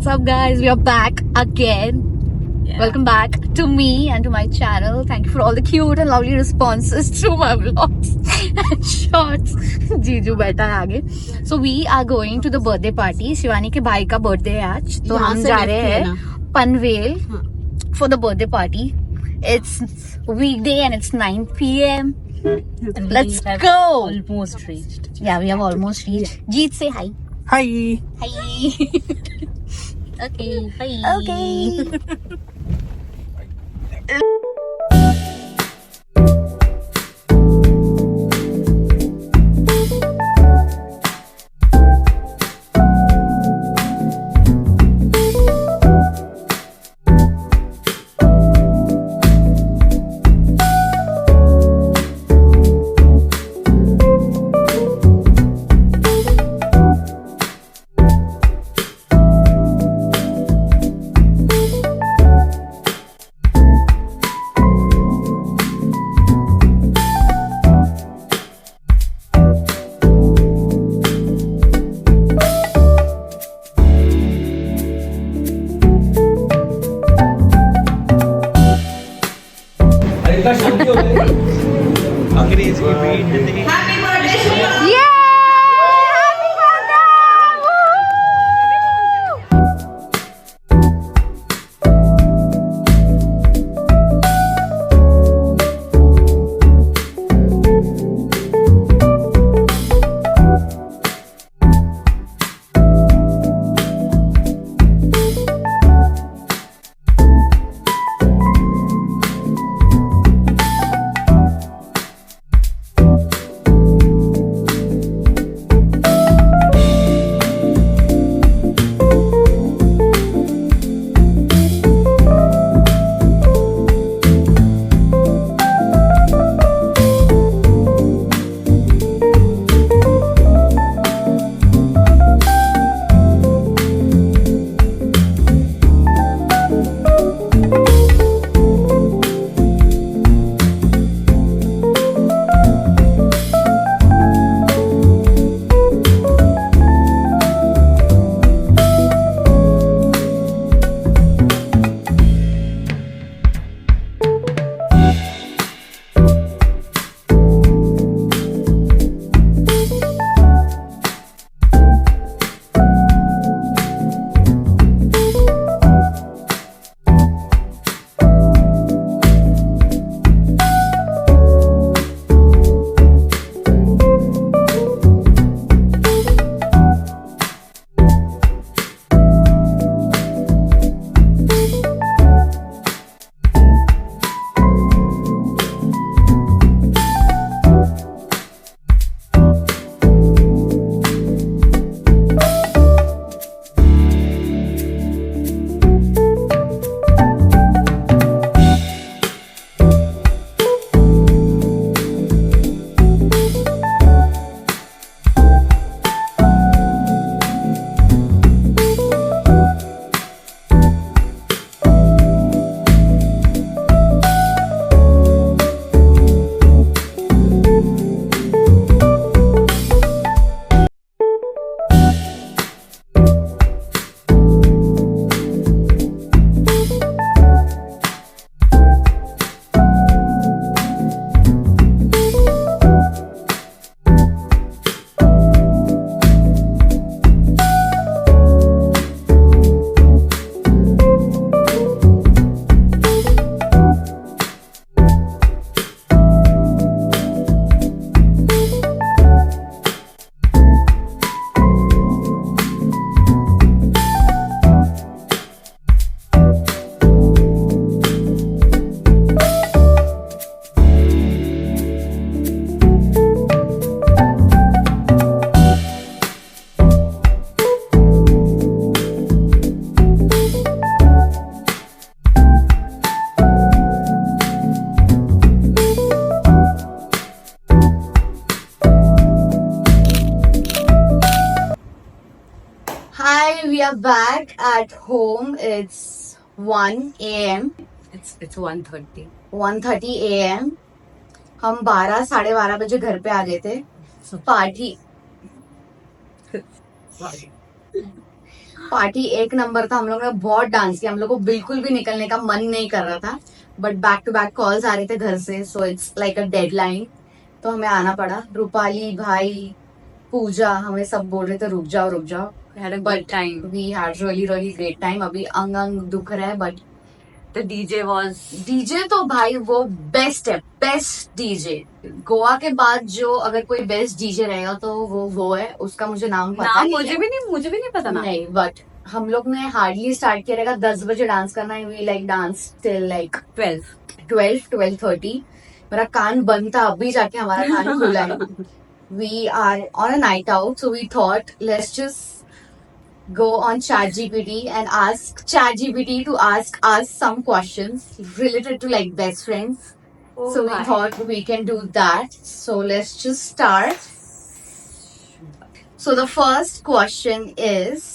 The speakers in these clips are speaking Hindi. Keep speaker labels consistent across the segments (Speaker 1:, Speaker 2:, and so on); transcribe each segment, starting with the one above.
Speaker 1: What's up, guys? We are back again.
Speaker 2: Yeah.
Speaker 1: Welcome back to me and to my channel. Thank you for all the cute and lovely responses to my vlogs and shorts. जीजू बैठा है आगे. So we are going to the birthday party. Shivani के भाई का birthday है आज, तो हम जा रहे हैं Panvel for the birthday party. It's weekday and it's 9 p.m. Let's go.
Speaker 2: Almost reached.
Speaker 1: Yeah, we have almost reached. Jeet, say hi.
Speaker 2: Hi.
Speaker 1: Hi.
Speaker 2: Okay. Bye.
Speaker 1: Okay.
Speaker 3: अंग्रेजी beat
Speaker 1: Yay! Happy birthday! We are back at home. It's 1 a.m.
Speaker 2: It's 1:30.
Speaker 1: 1:30 a.m. हम 12-12:30 बजे घर पे आ गए थे. पार्टी पार्टी एक नंबर था, हम लोग ने बहुत डांस किया, हम लोग को बिल्कुल भी निकलने का मन नहीं कर रहा था, but back to back calls आ रहे थे घर से, so it's like a deadline, तो हमें आना पड़ा। रूपाली, भाई, पूजा हमें सब बोल रहे थे रुक जाओ रुक जाओ,
Speaker 2: Had a good
Speaker 1: but
Speaker 2: time.
Speaker 1: We had really great time. अभी अंग अंग दुख रहा है, but
Speaker 2: The DJ was
Speaker 1: DJ तो भाई वो बेस्ट है, बेस्ट डीजे गोवा के बाद। जो अगर कोई बेस्ट डीजे रहेगा तो वो है, उसका मुझे नाम पता
Speaker 2: नाम
Speaker 1: नहीं है।
Speaker 2: मुझे भी नहीं पता ना।
Speaker 1: नहीं, बट हम लोग ने हार्डली स्टार्ट किया रहेगा 10 बजे डांस करना, we like dance till like 12:30। मेरा कान बंद था, अभी जाके हमारा कान खुला है। We are on a night out, so we thought let's just go on ChatGPT and ask ChatGPT to ask us some questions related to like best friends.
Speaker 2: Oh
Speaker 1: So we
Speaker 2: my.
Speaker 1: thought we can do that. So let's just start. So the first question is,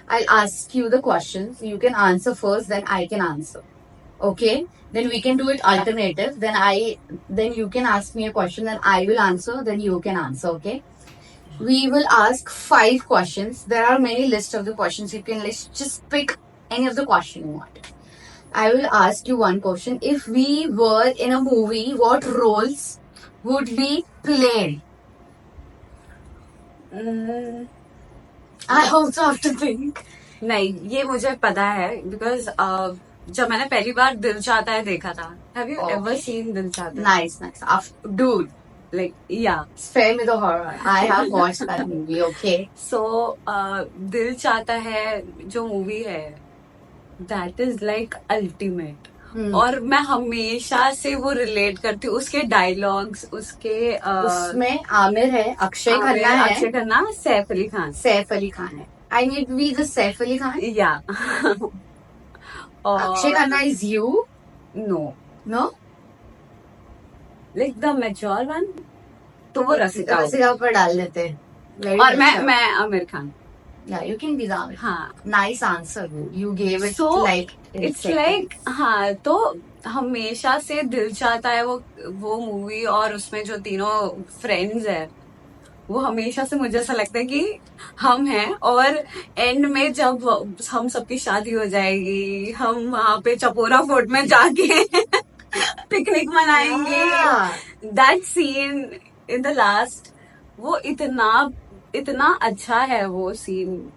Speaker 1: I'll ask you the questions. You can answer first, then I can answer. Okay? Then we can do it alternative. Then you can ask me a question, then I will answer, then you can answer. Okay? We will ask 5 questions. There are many lists of the questions. You can just pick any of the question you want. I will ask you one question. If we were in a movie, what roles would we play? I also have to think.
Speaker 2: नहीं, ये मुझे पता है बिकॉज जब मैंने पहली बार दिल चाहता है देखा था। हैव यू एवर सीन दिल चाहता है?
Speaker 1: Nice. Dude.
Speaker 2: Like, yeah.
Speaker 1: Spare me the horror. I have watched that movie, okay?
Speaker 2: So, दिल चाहता है जो मूवी है, that is like ultimate. और मैं हमेशा से वो रिलेट करती हूँ, उसके डायलॉग्स, उसके
Speaker 1: उसमें आमिर है, अक्षय खन्ना,
Speaker 2: सैफ अली खान है।
Speaker 1: I need to be the Saif Ali Khan.
Speaker 2: Yeah.
Speaker 1: Akshay Khanna is you? No?
Speaker 2: Like the mature one, तो वो रसिका
Speaker 1: पर डाल देते।
Speaker 2: और मैं Aamir Khan.
Speaker 1: Yeah, you can be the Amir.
Speaker 2: हाँ,
Speaker 1: Nice answer. You gave it
Speaker 2: so
Speaker 1: like
Speaker 2: it's like हाँ, तो हमेशा से दिल चाहता है वो मूवी, और उसमें जो तीनों फ्रेंड्स है वो हमेशा से मुझे ऐसा लगता है कि हम हैं, और एंड में जब हम सबकी शादी हो जाएगी, हम वहाँ पे चपोरा फोर्ट में जाके पिकनिक मनाएंगे। That scene in the last, वो इतना अच्छा है वो scene.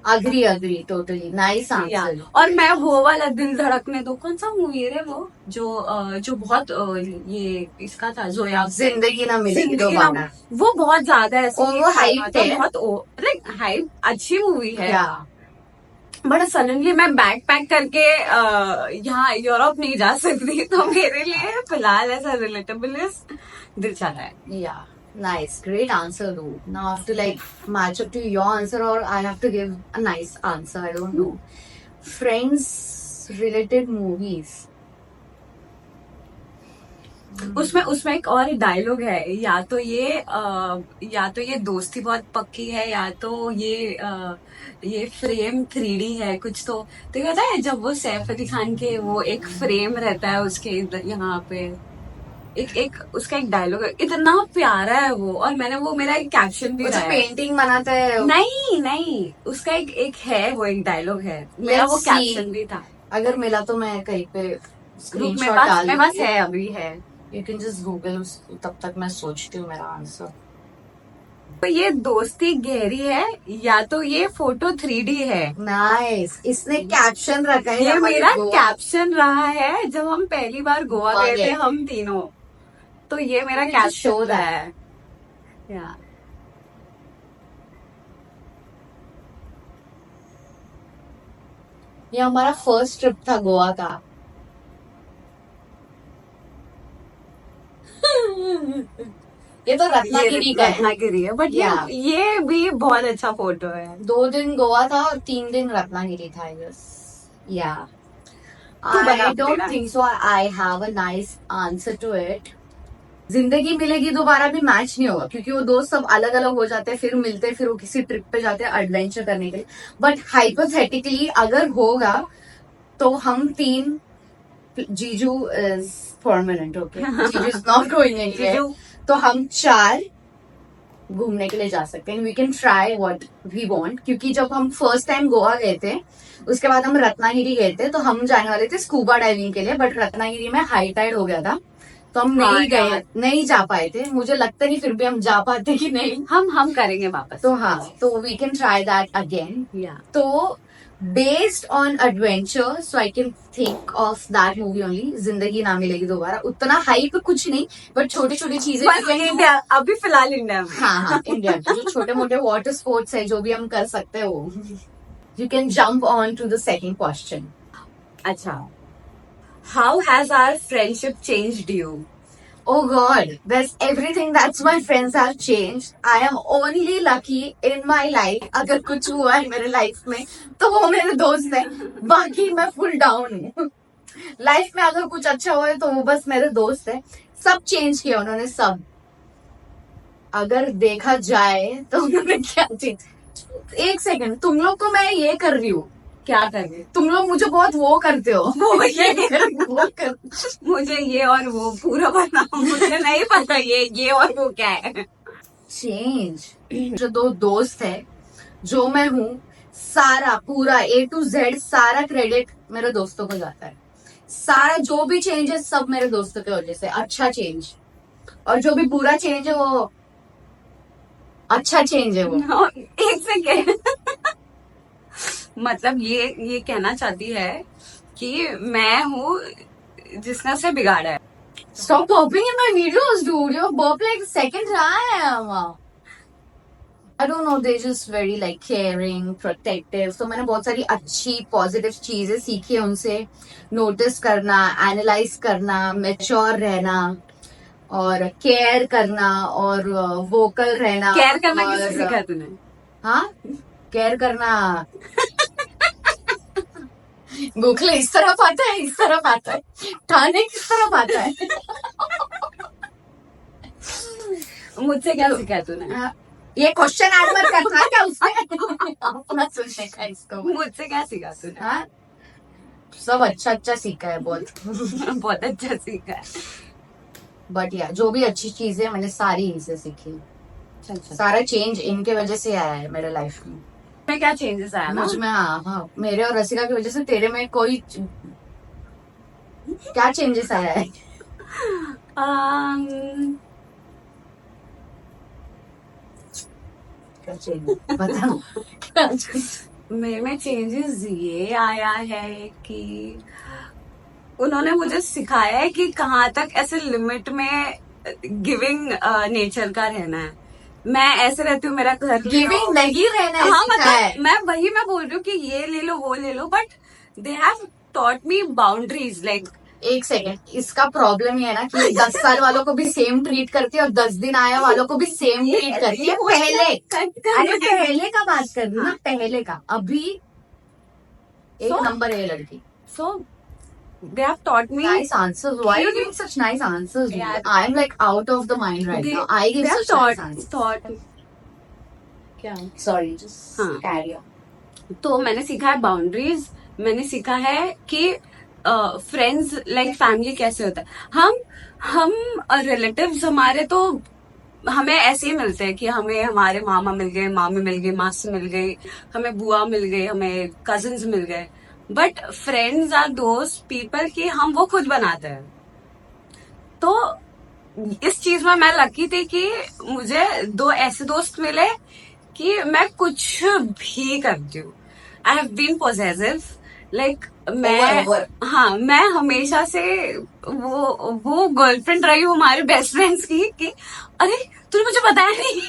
Speaker 1: Agree totally nice answer.
Speaker 2: और मैं वो वाला दिल धड़कने दो, कौन सा मूवी है वो जो बहुत ये इसका था, जोया
Speaker 1: जिंदगी ना मिलेगी दोबारा,
Speaker 2: वो बहुत ज्यादा है,
Speaker 1: वो हाइप है,
Speaker 2: बहुत लाइक हाइप, अच्छी मूवी है। बट सडनली मैं बैग पैक करके यहाँ यूरोप नहीं जा सकती, तो मेरे लिए फिलहाल ऐसा रिलेटेबल दिल चाहता है।
Speaker 1: या nice, great answer dude. Now I have to like match up to your answer, or I have to give a nice answer. I don't know. Friends related movies.
Speaker 2: उसमें एक और डायलॉग है, या तो ये दोस्ती बहुत पक्की है, या तो ये फ्रेम 3D है कुछ। तो पता है जब वो सैफ अली खान के वो एक फ्रेम रहता है उसके यहाँ पे, एक उसका एक डायलॉग है, इतना प्यारा है वो। और मैंने वो मेरा एक कैप्शन भी रहा है,
Speaker 1: पेंटिंग बनाता है।
Speaker 2: नहीं, उसका एक है, वो एक डायलॉग है, मेरा वो कैप्शन भी था।
Speaker 1: अगर मिला तो मैं कहीं पे
Speaker 2: स्क्रीनशॉट डाल, मेरे पास है, अभी है।
Speaker 1: You can just Google, तब तक मैं सोचती हूँ मेरा आंसर।
Speaker 2: तो ये दोस्ती गहरी है, या तो ये फोटो 3D है।
Speaker 1: नाइस, इसने कैप्शन रखा है,
Speaker 2: ये मेरा कैप्शन रहा है जब हम पहली बार गोवा गए थे हम तीनों, तो ये मेरा कैप्शन है।
Speaker 1: ये हमारा फर्स्ट ट्रिप था गोवा का। ये तो रत्नागिरी का
Speaker 2: है, बट ये भी बहुत अच्छा फोटो है। 2
Speaker 1: दिन गोवा था और 3 दिन रत्नागिरी था। I don't think so. I have a nice answer to it. जिंदगी मिलेगी दोबारा भी मैच नहीं होगा, क्योंकि वो दोस्त सब अलग अलग हो जाते हैं, फिर मिलते हैं, फिर वो किसी ट्रिप पे जाते हैं एडवेंचर करने के लिए। बट हाइपोथेटिकली अगर होगा तो हम 3, जीजू इज परमानेंट, ओके, जीजू इज नॉट गोइंग एनीवेयर, तो हम 4 घूमने के लिए जा सकते हैं, we can try what we want. क्योंकि जब हम फर्स्ट टाइम गोवा गए थे, उसके बाद हम रत्नागिरी गए थे, तो हम जाने वाले थे स्कूबा डाइविंग के लिए, बट रत्नागिरी में हाई टाइड हो गया था, तो हम
Speaker 2: हाँ,
Speaker 1: नहीं गए,
Speaker 2: यार।
Speaker 1: नहीं जा पाए थे। मुझे लगता नहीं फिर भी हम जा पाते कि नहीं।
Speaker 2: हम करेंगे वापस।
Speaker 1: तो हाँ, तो we can try that again.
Speaker 2: या
Speaker 1: तो based on adventure, so I can think of that movie only, Zindagi Na मिलेगी दोबारा। उतना हाइप कुछ नहीं, बट छोटी छोटी चीजें
Speaker 2: इंडिया, अभी फिलहाल इंडिया में।
Speaker 1: हाँ हाँ, इंडिया के जो छोटे मोटे वाटर स्पोर्ट्स है, जो भी हम कर सकते हैं वो। You can jump on to the second question.
Speaker 2: अच्छा, how has our friendship changed you?
Speaker 1: Oh God, that's everything that's my friends have changed. I am only lucky in my life. अगर कुछ हुआ है मेरे लाइफ में तो वो मेरे दोस्त है, बाकी मैं फुल डाउन हूँ। लाइफ में अगर कुछ अच्छा हुआ है तो वो बस मेरे दोस्त है। सब चेंज किया उन्होंने, सब। अगर देखा जाए तो उन्होंने क्या चेंज। एक सेकंड, तुम लोग को मैं ये कर रही हूँ,
Speaker 2: क्या करें?
Speaker 1: तुम लोग मुझे बहुत वो करते हो। वो कर
Speaker 2: मुझे ये और वो पूरा पता, मुझे नहीं पता ये और वो क्या है।
Speaker 1: चेंज। जो दो दोस्त है, जो मैं हूँ, सारा पूरा A to Z सारा क्रेडिट मेरे दोस्तों को जाता है। सारा जो भी चेंज है सब मेरे दोस्तों की वजह से। अच्छा चेंज, और जो भी बुरा चेंज है वो अच्छा चेंज है वो।
Speaker 2: एक सेकेंड, मतलब ये कहना चाहती है कि मैं हूँ जिसने उसे बिगाड़ा है।
Speaker 1: Stop burping in my videos, dude. You burp like the second time. I don't know, they're just very like caring, protective. So मैंने बहुत सारी अच्छी पॉजिटिव चीजें सीखी है उनसे। नोटिस करना, एनालाइज करना, मैच्योर रहना, और केयर करना, और वोकल रहना।
Speaker 2: केयर करना
Speaker 1: और,
Speaker 2: किससे सीखा तूने?
Speaker 1: हाँ, केयर करना गोखले इस तरफ आता है, इस तरफ आता है, ठाणे किस तरफ आता है।
Speaker 2: मुझसे क्या सीखा तूने?
Speaker 1: ये क्वेश्चन ऐड मत करना क्या उसमें। अपना सुनने का इसको।
Speaker 2: मुझसे क्या सीखा तूने?
Speaker 1: हाँ, सब अच्छा अच्छा सीखा है बहुत।
Speaker 2: बहुत अच्छा सीखा है।
Speaker 1: बट या जो भी अच्छी चीजें मैंने सारी इनसे सीखी। सारा चेंज इनके वजह से आया है मेरे लाइफ में।
Speaker 2: में क्या चेंजेस आया ना?
Speaker 1: मुझ में, हाँ हाँ, मेरे और रसिका की वजह से तेरे में कोई क्या चेंजेस आया है? क्या चेंज बता।
Speaker 2: मेरे में चेंजेस ये आया है कि उन्होंने मुझे सिखाया है कि कहाँ तक ऐसे लिमिट में गिविंग नेचर का रहना है। मैं ऐसे रहती हूँ, मेरा घर
Speaker 1: गिविंग नहीं रहना है।
Speaker 2: हाँ,
Speaker 1: सिखाया है।
Speaker 2: मतलब मैं बोल रही हूँ कि ये ले लो वो ले लो, but they have taught me boundaries. Like
Speaker 1: एक सेकेंड, इसका प्रॉब्लम ये है ना कि 10 साल वालों को भी सेम ट्रीट करती है और 10 दिन आया वालों को भी सेम ट्रीट करती है। पहले, अरे पहले का बात कर रही हूँ ना, पहले का। अभी एक नंबर है ये लड़की।
Speaker 2: सो they have taught me
Speaker 1: Nice answers. Why are you giving such nice answers?
Speaker 2: Yeah.
Speaker 1: I'm like out of the mind right now. I give
Speaker 2: they have
Speaker 1: such nice answers.
Speaker 2: taught क्या?
Speaker 1: Sorry, just
Speaker 2: हाँ.
Speaker 1: carry on.
Speaker 2: तो मैंने सीखा है बाउंड्रीज। मैंने सीखा है कि फ्रेंड्स लाइक फैमिली कैसे होता है। हम रिलेटिव्स हमारे तो हमें ऐसे ही मिलते हैं कि हमें हमारे मामा मिल गए, मामी मिल गई, मासी मिल गई, हमें बुआ मिल गई, हमें कजिन्स मिल गए। But friends are those people की हम वो खुद बनाते हैं। तो इस चीज में मैं लकी थी कि मुझे 2 ऐसे दोस्त मिले कि मैं कुछ भी करती हूँ। I have been possessive, like मैं मैं हमेशा से वो गर्लफ्रेंड रही हूँ हमारे बेस्ट फ्रेंड्स की कि अरे तूने मुझे बताया नहीं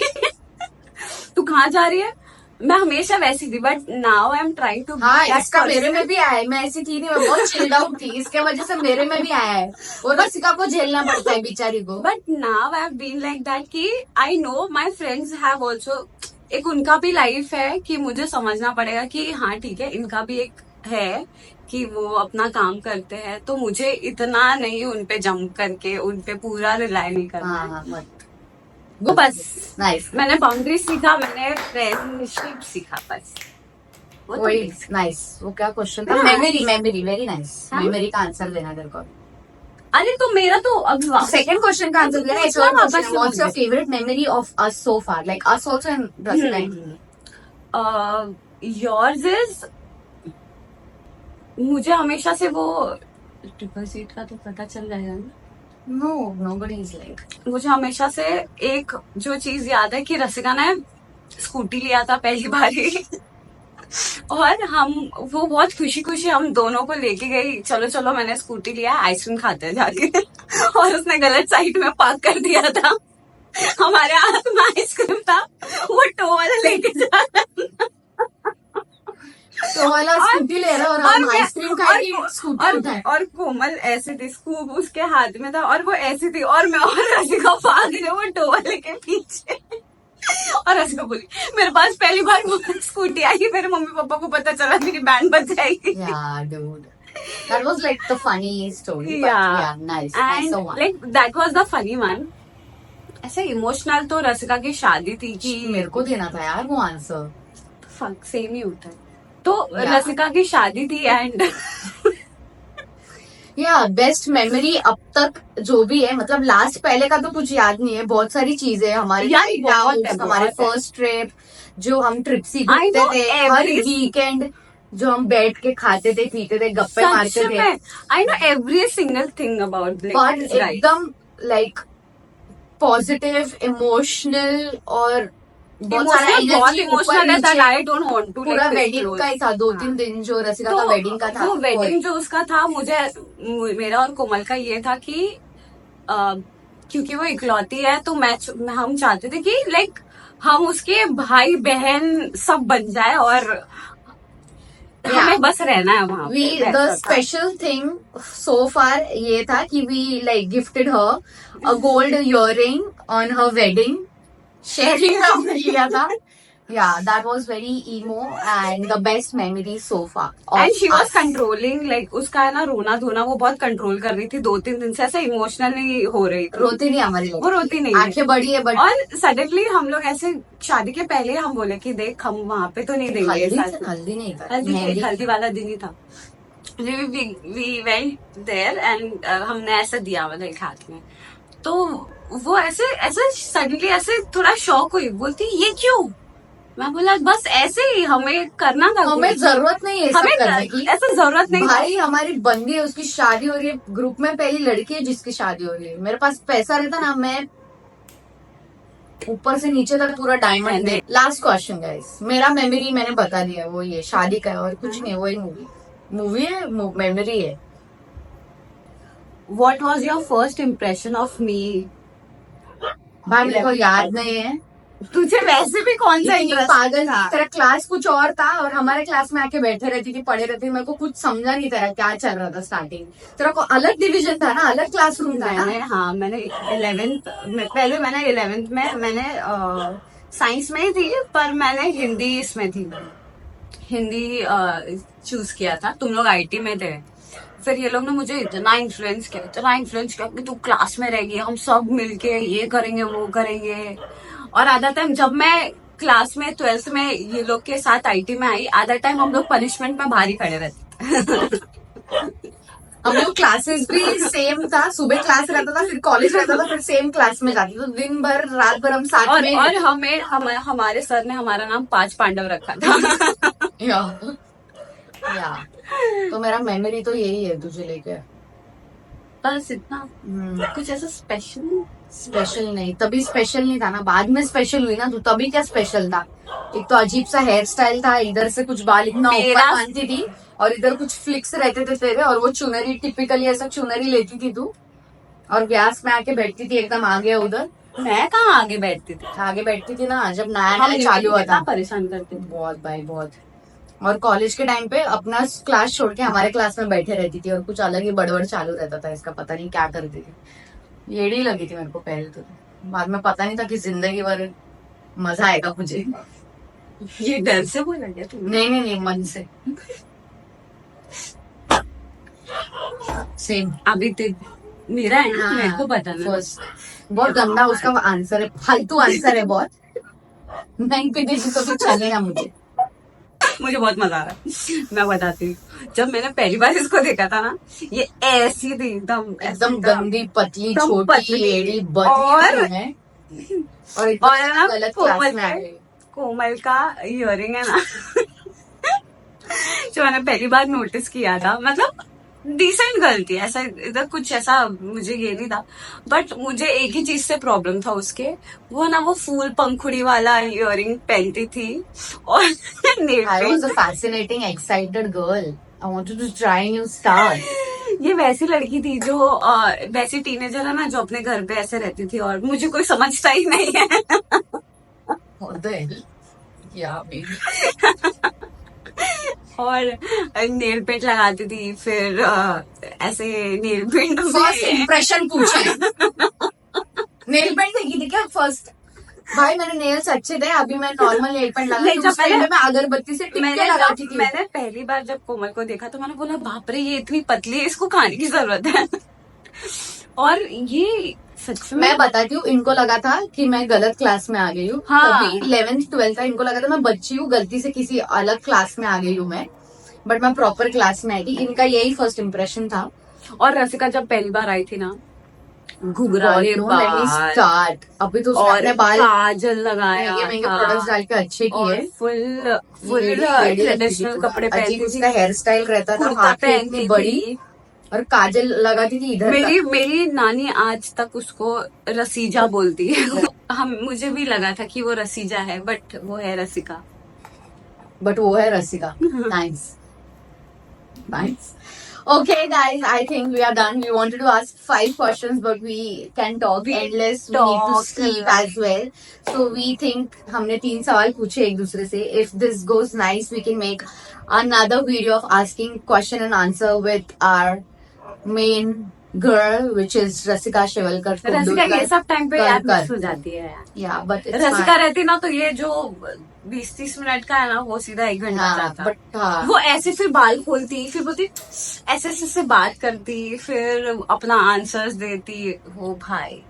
Speaker 2: तू कहाँ जा रही है। मैं हमेशा वैसी थी, but now I am trying to.
Speaker 1: हाँ, इसका मेरे में भी आया है। मैं ऐसी थी नहीं, मैं बहुत चिल्ड आउट थी, इसके वजह से मेरे में भी आया है। और रसिका को झेलना पड़ता है बेचारी को।
Speaker 2: But now I have been like that कि I know my friends have also, एक उनका भी लाइफ है कि मुझे समझना पड़ेगा कि हाँ ठीक है, इनका भी एक है कि वो अपना काम करते हैं, तो मुझे इतना नहीं उनपे जंप करके उनपे पूरा रिलाई नहीं करना।
Speaker 1: हाँ, मत।
Speaker 2: वो बस
Speaker 1: नाइस,
Speaker 2: मैंने बाउंड्री सीखा, मैंने फ्रेंडशिप सीखा बस।
Speaker 1: वही नाइस। वो क्या क्वेश्चन था? Memory, very nice. मेमोरी का आंसर देना तेरे को।
Speaker 2: अरे तो मेरा तो अब
Speaker 1: Second question का आंसर देना.
Speaker 2: पूछना
Speaker 1: Third
Speaker 2: वापस
Speaker 1: question.
Speaker 2: से
Speaker 1: What's your
Speaker 2: मुझे।
Speaker 1: favorite memory of us so far? Like us also and Rasika.
Speaker 2: Yours is, मुझे हमेशा से वो ट्रिपल सीट का तो पता चल जाएगा ना,
Speaker 1: No, nobody is like.
Speaker 2: मुझे हमेशा से एक जो चीज याद है कि रसिका ने स्कूटी लिया था पहली बार ही और हम वो बहुत खुशी खुशी हम दोनों को लेके गई, चलो चलो मैंने स्कूटी लिया, आइसक्रीम खाते हैं जाके और उसने गलत साइड में पार्क कर दिया था, हमारे हाथ में आइसक्रीम था, वो टोवल लेके जा रहा
Speaker 1: तो वाला स्कूटी ले रहा और हम आइसक्रीम खाएंगे, स्कूटर उठाए.
Speaker 2: और कोमल ऐसे थी, स्कूप उसके हाथ में था और वो ऐसी थी और मैं और रसिका भाग रहे वो टोवल के पीछे और रसिका बोली मेरे पास पहली बार वो स्कूटी आई, मेरे मम्मी पापा को पता चला मेरी बैंड बज जाएगी.
Speaker 1: Yeah, dude. That was like the funny story. But
Speaker 2: Yeah.
Speaker 1: yeah, nice. That's
Speaker 2: and
Speaker 1: the one.
Speaker 2: Like that was the funny one. ऐसे इमोशनल तो रसिका की शादी थी कि
Speaker 1: मेरे को देना था यार वो आंसर.
Speaker 2: फक सेम ही होता है. तो
Speaker 1: Yeah.
Speaker 2: रसिका की शादी थी एंड
Speaker 1: या बेस्ट मेमोरी अब तक जो भी है, मतलब लास्ट पहले का तो कुछ याद नहीं है, बहुत सारी चीजें हमारे
Speaker 2: यार,
Speaker 1: night
Speaker 2: बहुत
Speaker 1: outs,
Speaker 2: है,
Speaker 1: हमारे
Speaker 2: बहुत है.
Speaker 1: फर्स्ट ट्रिप, जो हम ट्रिप्सी
Speaker 2: I
Speaker 1: घूमते
Speaker 2: know
Speaker 1: थे हर
Speaker 2: every-
Speaker 1: वीकेंड, जो हम बैठ के खाते थे पीते थे गप्पे
Speaker 2: सच
Speaker 1: मारते थे,
Speaker 2: में I know every single thing about
Speaker 1: पर एकदम लाइक पॉजिटिव इमोशनल और बहुत सारा
Speaker 2: बहुत
Speaker 1: एनर्जी
Speaker 2: इमोशनल है that I don't want to
Speaker 1: पूरा वेडिंग का ही था, 2-3 दिन जो रसिका का वेडिंग का था.
Speaker 2: वो वेडिंग जो उसका था, मुझे मेरा और कोमल का ये था कि क्योंकि वो इकलौती है तो हम चाहते थे कि लाइक हम उसके भाई बहन सब बन जाए और हमें बस रहना है वहाँ
Speaker 1: वी
Speaker 2: पे.
Speaker 1: The special thing so far ये था कि we like gifted her a gold earring on her wedding. Sharing हमने लिया था. या that was very emo and the best memory so far.
Speaker 2: And she was controlling, like उसका है ना रोना धोना वो बहुत कंट्रोल कर रही थी 2-3 दिन से, ऐसे इमोशनली हो रही थी.
Speaker 1: रोती नहीं हमारी
Speaker 2: वो
Speaker 1: लड़की,
Speaker 2: रोती नहीं है.
Speaker 1: आंखें बड़ी है बट
Speaker 2: और सडनली हम लोग ऐसे शादी के पहले हम बोले कि देख हम वहां पे तो नहीं देंगे
Speaker 1: हल्दी नहीं था, मेहंदी.
Speaker 2: हल्दी वाला दिन ही था. वी वेंट देयर एंड हमने ऐसा दिया मतलब एक हाथ में, तो वो ऐसे ऐसे सडनली ऐसे थोड़ा शॉक हुई, बोलती ये क्यों. मैं बोला बस ऐसे ही हमें करना था,
Speaker 1: हमें जरूरत नहीं है ये सब
Speaker 2: हमें
Speaker 1: करने की.
Speaker 2: ऐसा जरूरत नहीं था.
Speaker 1: भाई हमारी बंदी है, उसकी शादी हो रही है, ग्रुप में पहली लड़की है जिसकी शादी हो रही है. मेरे पास पैसा रहता ना, मैं ऊपर से नीचे तक पूरा डायमंड दे. लास्ट क्वेश्चन गाइस, मेरा मेमोरी मैंने बता दिया, वो ये शादी का है और कुछ नहीं, वही मूवी है, मेमोरी है.
Speaker 2: What was your first impression of me?
Speaker 1: भाई मेरे को याद नहीं है.
Speaker 2: तुझे वैसे भी कौन सा
Speaker 1: इतनी
Speaker 2: इंटरेस्ट
Speaker 1: पागल
Speaker 2: था?
Speaker 1: तेरा क्लास कुछ और था और हमारे क्लास में आके बैठे रहती थी, पढ़े रहती थी. मेरे को कुछ समझा नहीं तेरा क्या चल रहा था स्टार्टिंग. तेरा को अलग डिवीजन था ना, अलग क्लासरूम था ना.
Speaker 2: मैंने 11th पहले मैंने 11th में मैंने साइंस में ही थी, पर मैंने हिंदी इसमें थी, हिंदी चूज किया था. तुम लोग आईटी में थे. फिर ये लोग ने मुझे इतना इन्फ्लुएंस किया कि तू क्लास में रहेगी, हम सब मिलके ये करेंगे वो करेंगे. और आधा टाइम जब मैं क्लास में 12th में ये लोग के साथ आईटी में आई, आधा टाइम हम लोग पनिशमेंट में बाहर ही खड़े रहते.
Speaker 1: हम लोग क्लासेस भी सेम था, सुबह क्लास रहता था, फिर कॉलेज रहता था, फिर सेम क्लास में जाते थे. तो दिन भर रात भर हम साथ में.
Speaker 2: और हमारे सर ने हमारा नाम 5 पांडव रखा था.
Speaker 1: या तो मेरा मेमोरी तो यही है तुझे लेके.
Speaker 2: बस इतना, कुछ ऐसा
Speaker 1: स्पेशल नहीं, तभी स्पेशल नहीं था ना, बाद में स्पेशल हुई ना तू. तभी क्या स्पेशल था? एक तो अजीब सा हेयर स्टाइल था, इधर से कुछ बाल इतना ऊपर बांधती थी और इधर कुछ फ्लिक्स रहते थे तेरे, और वो चुनरी टिपिकली ऐसा चुनरी लेती थी तू और व्यास में आके बैठती थी एकदम आगे. उधर
Speaker 2: मैं कहाँ आगे बैठती थी?
Speaker 1: आगे बैठती थी ना जब नया नया चालू हुआ था.
Speaker 2: परेशान करते थे
Speaker 1: बहुत भाई बहुत. और कॉलेज के टाइम पे अपना क्लास छोड़ के हमारे क्लास में बैठे रहती थी और कुछ अलग ही बड़बड़ चालू रहता था इसका, पता नहीं क्या करती थी. येड़ी लगी थी मेरे को पहले तो. बाद में पता नहीं था कि जिंदगी भर मजा आएगा मुझे.
Speaker 2: ये डर से बोला क्या तुमने?
Speaker 1: नहीं मन से. सेम
Speaker 2: अभी तो मेरा है ना, मेरे को पता ना.
Speaker 1: फर्स्ट बहुत गंदा उसका आंसर है, फालतू आंसर है बहुत. नहीं पीते तो भी चलेगा मुझे.
Speaker 2: मुझे बहुत मजा आ रहा है। मैं बताती हूँ, जब मैंने पहली बार इसको देखा था ना, ये ऐसी थी
Speaker 1: एकदम गंदी पतली
Speaker 2: एकदम
Speaker 1: छोटी
Speaker 2: पतली।
Speaker 1: एड़ी
Speaker 2: और-
Speaker 1: बदी है और
Speaker 2: और
Speaker 1: एकदम
Speaker 2: है ना
Speaker 1: गलत क्लास में आ गई।
Speaker 2: कोमल का इयरिंग है ना जो मैंने पहली बार नोटिस किया था, मतलब डिसेंट गर्ल थी, ऐसा इधर कुछ ऐसा मुझे ये नहीं था, बट मुझे एक ही चीज से प्रॉब्लम था उसके, वो ना वो फूल पंखुड़ी वाला इयरिंग पहनती थी और nail
Speaker 1: I was a
Speaker 2: paint.
Speaker 1: fascinating, excited girl. I wanted to try new stuff.
Speaker 2: ये वैसी लड़की थी जो वैसी टीनेजर है ना, जो अपने घर पे ऐसे रहती थी और मुझे कोई समझता ही नहीं है।
Speaker 1: What the hell? Yeah, baby.
Speaker 2: और नेल पेंट लगाती थी, फिर ऐसे नेल पेंट
Speaker 1: First impression पूछे। नेल पेंट देखी थी क्या फर्स्ट? भाई मेरे नेल्स अच्छे थे, अभी मैं नॉर्मल नेल पेंट
Speaker 2: नहीं,
Speaker 1: लगाती
Speaker 2: जब
Speaker 1: उस टाइम में मैं अगरबत्ती से टिपके लगाती थी।
Speaker 2: मैंने पहली बार जब कोमल को देखा तो मैंने बोला बाप रे, ये इतनी पतली है, इसको खाने की जरूरत है। और ये सच में
Speaker 1: मैं बताती हूँ, इनको लगा था कि मैं गलत क्लास में आ गई हूँ।
Speaker 2: हाँ।
Speaker 1: तभी 11th 12th का इनको लगा था मैं बच्ची हूँ, गलती से किसी अलग क्लास में आ गई हूँ मैं, बट मैं प्रॉपर क्लास में आई थी। इनका यही फर्स्ट इम्प्रेशन था।
Speaker 2: और रसिका जब पहली बार आई थी ना, घुघराले
Speaker 1: Don't let me
Speaker 2: बाल
Speaker 1: start. अभी तो उसने
Speaker 2: और
Speaker 1: अपने बाल
Speaker 2: काजल लगाया
Speaker 1: महंगे महंगे
Speaker 2: था
Speaker 1: प्रोडक्ट्स डाल के अच्छे
Speaker 2: और
Speaker 1: किए।
Speaker 2: फुल
Speaker 1: एड़ी लगती थी।
Speaker 2: ट्रेडिशनल कपड़े
Speaker 1: अजीब
Speaker 2: पहनती
Speaker 1: उसका
Speaker 2: थी,
Speaker 1: हेयर स्टाइल रहता था,
Speaker 2: कुर्ता
Speaker 1: हाथ
Speaker 2: पहनती
Speaker 1: इतनी बड़ी
Speaker 2: थी।
Speaker 1: और काजल लगाती थी इधर तक।
Speaker 2: मेरी नानी आज तक उसको रसीजा बोलती है। हम मुझे भी लगा था कि वो रसीजा है, बट वो है रसिका।
Speaker 1: बट वो है Rasika. Nice nice. Okay guys, I think we are done. We wanted to ask 5 questions but we can talk
Speaker 2: We
Speaker 1: endless. We need to
Speaker 2: talk
Speaker 1: sleep as well. So we think हमने 3 सवाल पूछे एक दूसरे से. If this goes nice, we can make another video of asking question and answer with our main girl, which is Rasika Shevalkar.
Speaker 2: रसिका ये सब टाइम पे याद
Speaker 1: कर।
Speaker 2: मिस हो जाती है यार।
Speaker 1: Yeah, but it's
Speaker 2: Rasika
Speaker 1: fine.
Speaker 2: रहती ना तो ये जो 20-30 मिनट का है ना, वो सीधा 1 घंटा
Speaker 1: हाँ,
Speaker 2: जाता।
Speaker 1: but हाँ.
Speaker 2: वो ऐसे फिर बाल खोलती, फिर बोलती ऐसे से बात करती, फिर अपना आंसर्स देती। वो भाई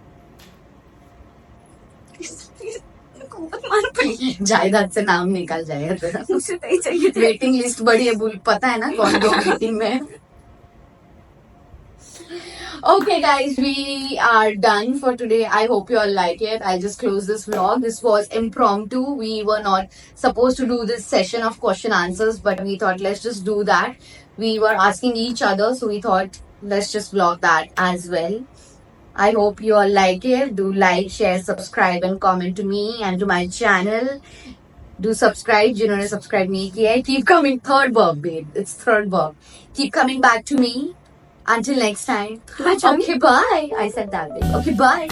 Speaker 2: मान पड़ी,
Speaker 1: जायदाद से नाम निकल जाएगा तेरा।
Speaker 2: मुझे नहीं चाहिए थे।
Speaker 1: वेटिंग लिस्ट बड़ी है, बोल पता है ना कौन कौन वेटिंग में है। Okay guys, we are done for today. I hope you all like it. I'll just close this vlog. This was impromptu. We were not supposed to do this session of question answers, but we thought let's just do that. We were asking each other, so we thought let's just vlog that as well. I hope you all like it. Do like, share, subscribe and comment to me and to my channel. Do subscribe. जिन्होंने subscribe नहीं किया है, keep coming. Third bug, babe. It's third bug. Keep coming back to me. Until next time.
Speaker 2: Bye, Chami.
Speaker 1: Okay, bye. I said that, babe. Okay, bye.